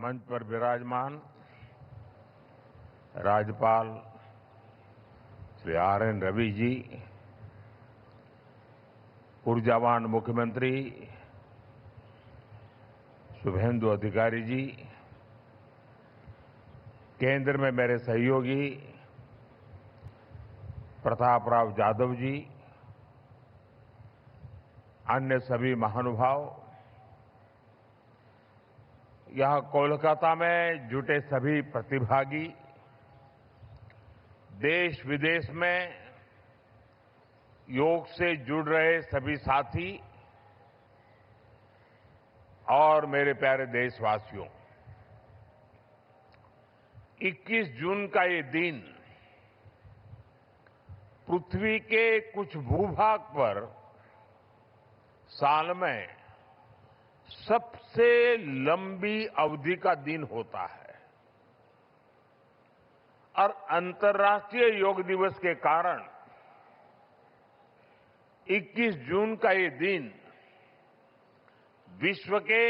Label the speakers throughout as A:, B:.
A: मंच पर विराजमान राज्यपाल श्री आर.एन. रवि जी, ऊर्जावान मुख्यमंत्री शुभेंदु अधिकारी जी, केंद्र में मेरे सहयोगी प्रताप राव जाधव जी, अन्य सभी महानुभाव, यहां कोलकाता में जुटे सभी प्रतिभागी, देश विदेश में योग से जुड़ रहे सभी साथी और मेरे प्यारे देशवासियों, 21 जून का ये दिन पृथ्वी के कुछ भूभाग पर साल में सबसे लंबी अवधि का दिन होता है और अंतर्राष्ट्रीय योग दिवस के कारण 21 जून का ये दिन विश्व के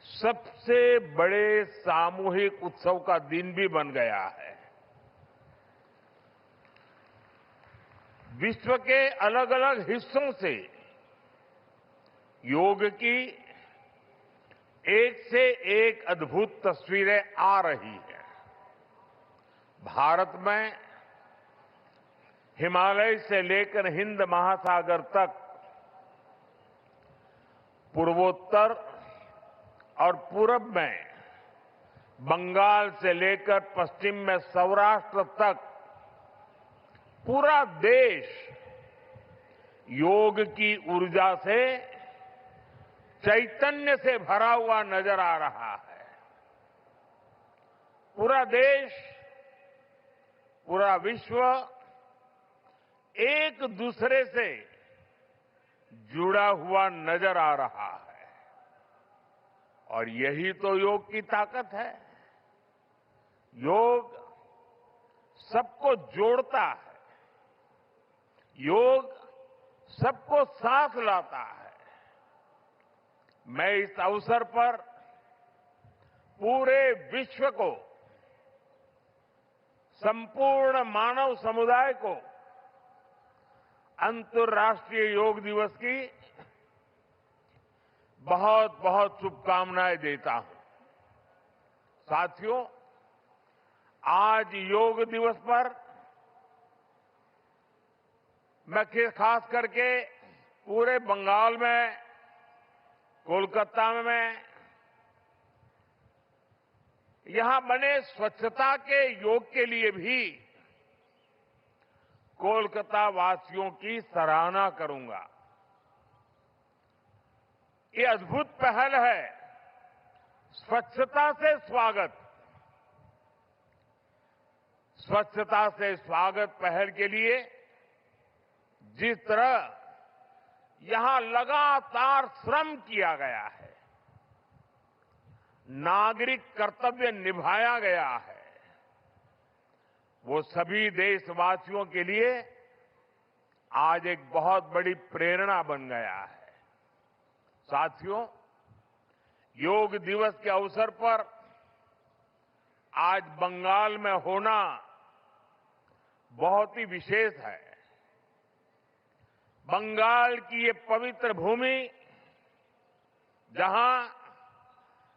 A: सबसे बड़े सामूहिक उत्सव का दिन भी बन गया है। विश्व के अलग अलग हिस्सों से योग की एक से एक अद्भुत तस्वीरें आ रही हैं। भारत में हिमालय से लेकर हिंद महासागर तक, पूर्वोत्तर और पूरब में बंगाल से लेकर पश्चिम में सौराष्ट्र तक पूरा देश योग की ऊर्जा से, चैतन्य से भरा हुआ नजर आ रहा है। पूरा देश, पूरा विश्व एक दूसरे से जुड़ा हुआ नजर आ रहा है और यही तो योग की ताकत है। योग सबको जोड़ता है, योग सबको साथ लाता है। मैं इस अवसर पर पूरे विश्व को, संपूर्ण मानव समुदाय को अंतर्राष्ट्रीय योग दिवस की बहुत बहुत शुभकामनाएं देता हूं। साथियों, आज योग दिवस पर मैं खास करके पूरे बंगाल में, कोलकाता में यहां बने स्वच्छता के योग के लिए भी कोलकाता वासियों की सराहना करूंगा। ये अद्भुत पहल है, स्वच्छता से स्वागत। स्वच्छता से स्वागत पहल के लिए जिस तरह यहां लगातार श्रम किया गया है, नागरिक कर्तव्य निभाया गया है, वो सभी देशवासियों के लिए आज एक बहुत बड़ी प्रेरणा बन गया है। साथियों, योग दिवस के अवसर पर आज बंगाल में होना बहुत ही विशेष है। बंगाल की ये पवित्र भूमि, जहां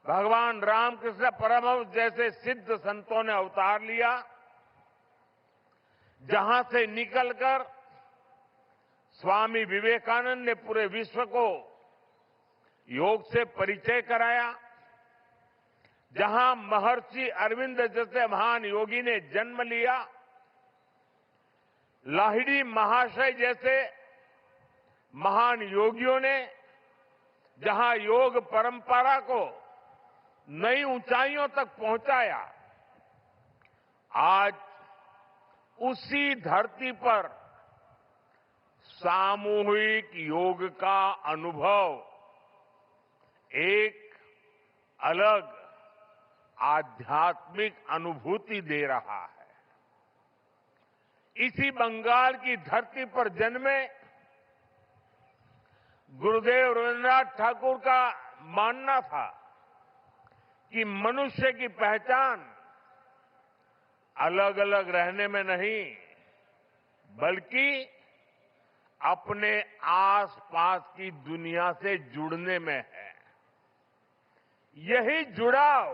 A: भगवान रामकृष्ण परमहंस जैसे सिद्ध संतों ने अवतार लिया, जहां से निकलकर स्वामी विवेकानंद ने पूरे विश्व को योग से परिचय कराया, जहां महर्षि अरविंद जैसे महान योगी ने जन्म लिया, लाहिड़ी महाशय जैसे महान योगियों ने जहां योग परंपरा को नई ऊंचाइयों तक पहुंचाया, आज उसी धरती पर सामूहिक योग का अनुभव एक अलग आध्यात्मिक अनुभूति दे रहा है। इसी बंगाल की धरती पर जन्मे गुरुदेव रविन्द्रनाथ ठाकुर का मानना था कि मनुष्य की पहचान अलग अलग रहने में नहीं, बल्कि अपने आसपास की दुनिया से जुड़ने में है। यही जुड़ाव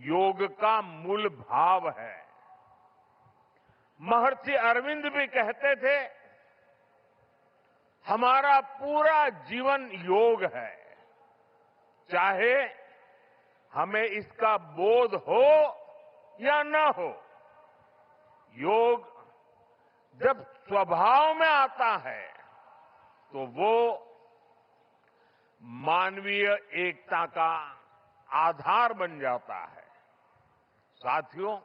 A: योग का मूल भाव है। महर्षि अरविंद भी कहते थे, हमारा पूरा जीवन योग है, चाहे हमें इसका बोध हो या न हो। योग जब स्वभाव में आता है तो वो मानवीय एकता का आधार बन जाता है। साथियों,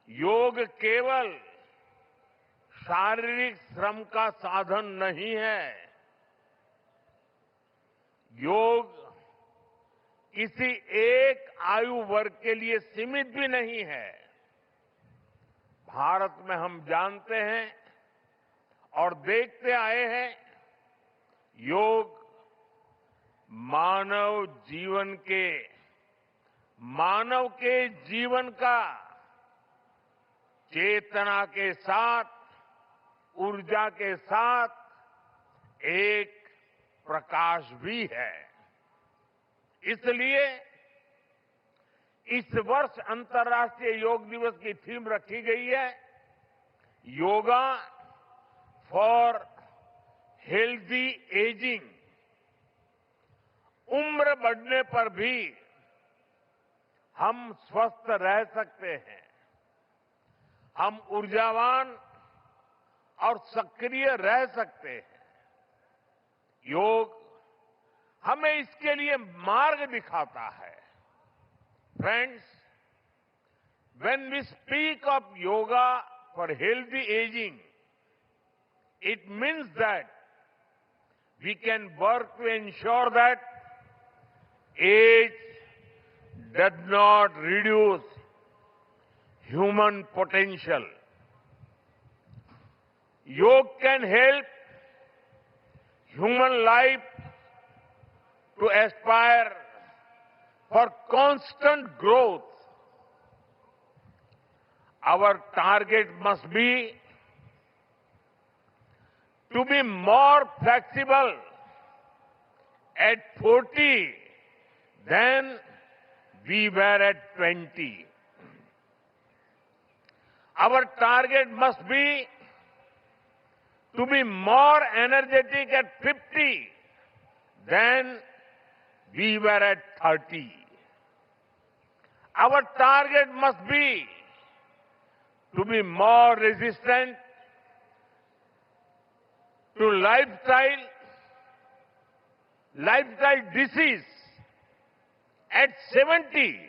A: योग केवल शारीरिक श्रम का साधन नहीं है। योग किसी एक आयु वर्ग के लिए सीमित भी नहीं है। भारत में हम जानते हैं और देखते आए हैं, योग मानव के जीवन का चेतना के साथ, ऊर्जा के साथ एक प्रकाश भी है। इसलिए इस वर्ष अंतर्राष्ट्रीय योग दिवस की थीम रखी गई है, योगा फॉर हेल्दी एजिंग। उम्र बढ़ने पर भी हम स्वस्थ रह सकते हैं, हम ऊर्जावान और सक्रिय रह सकते हैं। योग हमें इसके लिए मार्ग दिखाता है। Friends, when we speak of yoga for healthy aging, it means that we can work to ensure that age does not reduce human potential. Yoga can help human life to aspire for constant growth. Our target must be to be more flexible at 40 than we were at 20. Our target must be to be more energetic at 50 than we were at 30. Our target must be to be more resistant to lifestyle disease at 70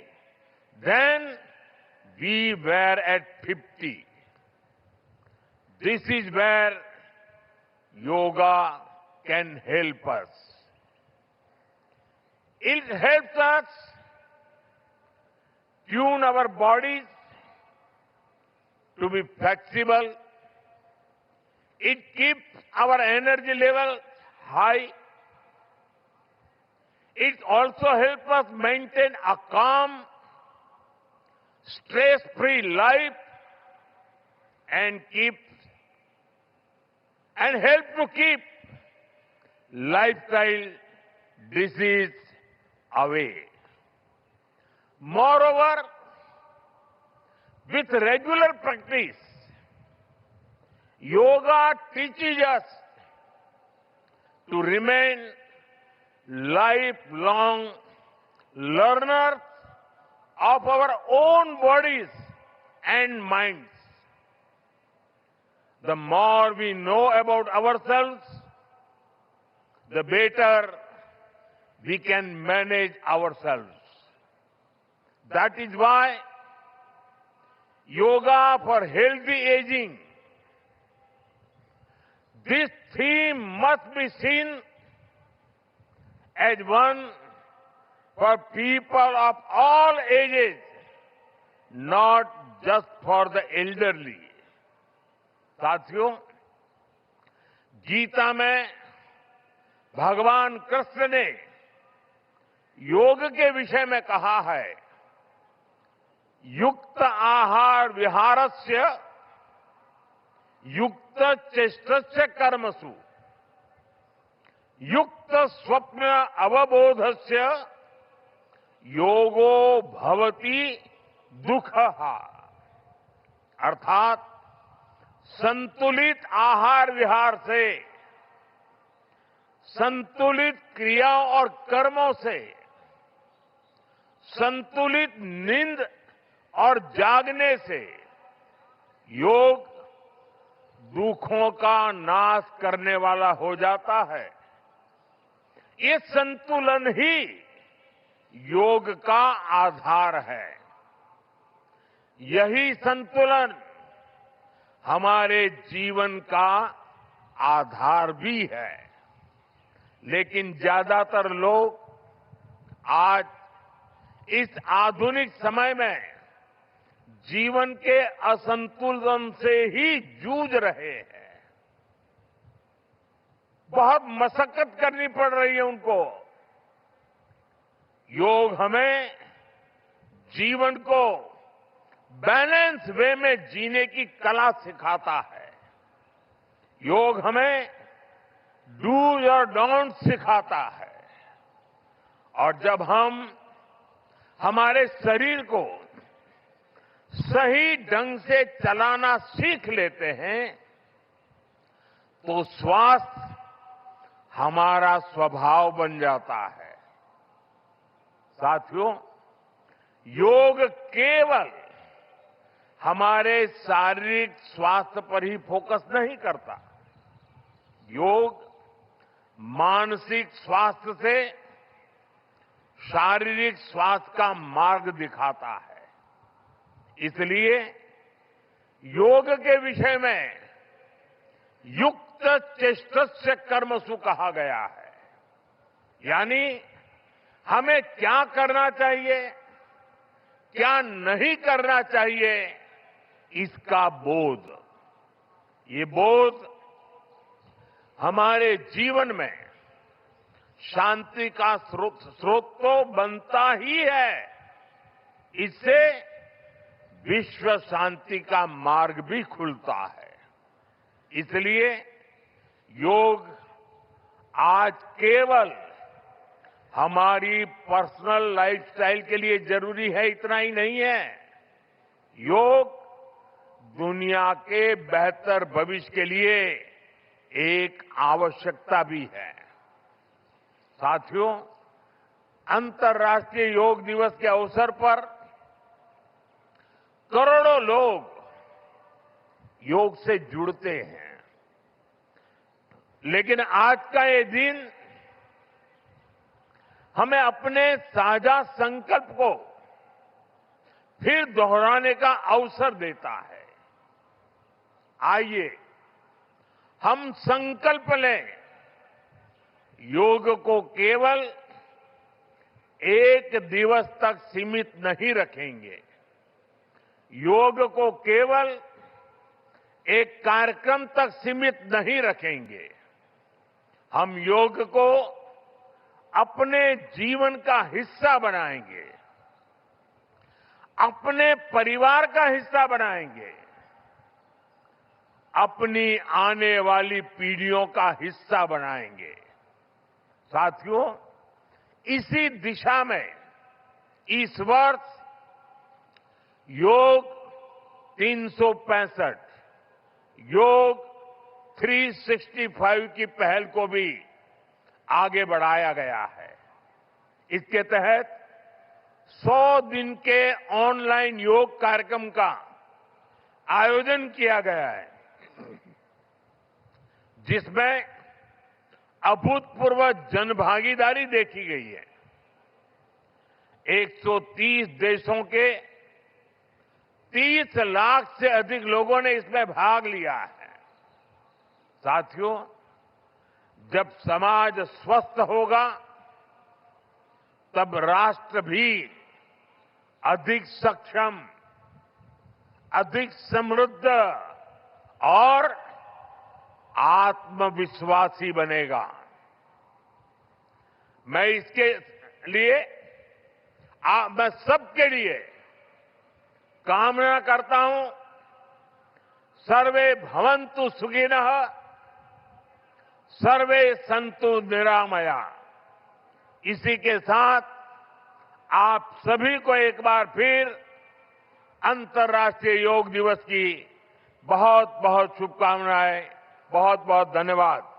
A: than we were at 50. This is where yoga can help us. It helps us tune our bodies to be flexible. It keeps our energy level high. It also helps us maintain a calm, stress-free life and help to keep lifestyle disease away. Moreover, with regular practice, yoga teaches us to remain lifelong learners of our own bodies and minds. The more we know about ourselves, the better we can manage ourselves. That is why yoga for healthy aging, this theme must be seen as one for people of all ages, not just for the elderly. साथियों, गीता में भगवान कृष्ण ने योग के विषय में कहा है, युक्त आहार विहारस्य युक्त चेष्टस्य कर्मसु युक्त स्वप्न अवबोधस्य योगो भवति दुःखः। अर्थात संतुलित आहार विहार से, संतुलित क्रियाओं और कर्मों से, संतुलित नींद और जागने से योग दुखों का नाश करने वाला हो जाता है। ये संतुलन ही योग का आधार है। यही संतुलन हमारे जीवन का आधार भी है। लेकिन ज्यादातर लोग आज इस आधुनिक समय में जीवन के असंतुलन से ही जूझ रहे हैं। बहुत मशक्कत करनी पड़ रही है उनको। योग हमें जीवन को बैलेंस वे में जीने की कला सिखाता है। योग हमें डूज और डोंट सिखाता है। और जब हम हमारे शरीर को सही ढंग से चलाना सीख लेते हैं तो स्वास्थ्य हमारा स्वभाव बन जाता है। साथियों, योग केवल हमारे शारीरिक स्वास्थ्य पर ही फोकस नहीं करता। योग मानसिक स्वास्थ्य से शारीरिक स्वास्थ्य का मार्ग दिखाता है। इसलिए योग के विषय में युक्त चेष्टस्य कर्मसु कहा गया है। यानी हमें क्या करना चाहिए, क्या नहीं करना चाहिए, इसका बोध। ये बोध हमारे जीवन में शांति का स्रोत तो बनता ही है। इससे विश्व शांति का मार्ग भी खुलता है। इसलिए योग आज केवल हमारी पर्सनल लाइफस्टाइल के लिए जरूरी है, इतना ही नहीं है। योग दुनिया के बेहतर भविष्य के लिए एक आवश्यकता भी है। साथियों, अंतर्राष्ट्रीय योग दिवस के अवसर पर करोड़ों लोग योग से जुड़ते हैं। लेकिन आज का ये दिन हमें अपने साझा संकल्प को फिर दोहराने का अवसर देता है। आइए हम संकल्प लें, योग को केवल एक दिवस तक सीमित नहीं रखेंगे। योग को केवल एक कार्यक्रम तक सीमित नहीं रखेंगे। हम योग को अपने जीवन का हिस्सा बनाएंगे, अपने परिवार का हिस्सा बनाएंगे, अपनी आने वाली पीढ़ियों का हिस्सा बनाएंगे। साथियों, इसी दिशा में इस वर्ष योग 365 योग 365 की पहल को भी आगे बढ़ाया गया है। इसके तहत 100 दिन के ऑनलाइन योग कार्यक्रम का आयोजन किया गया है, जिसमें अभूतपूर्व जनभागीदारी देखी गई है। 130 देशों के 30 लाख से अधिक लोगों ने इसमें भाग लिया है। साथियों, जब समाज स्वस्थ होगा तब राष्ट्र भी अधिक सक्षम, अधिक समृद्ध और आत्मविश्वासी बनेगा। मैं लिए मैं सबके लिए कामना करता हूं, सर्वे भवन्तु सुखिनः, सर्वे सन्तु निरामया। इसी के साथ आप सभी को एक बार फिर अंतर्राष्ट्रीय योग दिवस की बहुत बहुत शुभकामनाएं, बहुत बहुत धन्यवाद।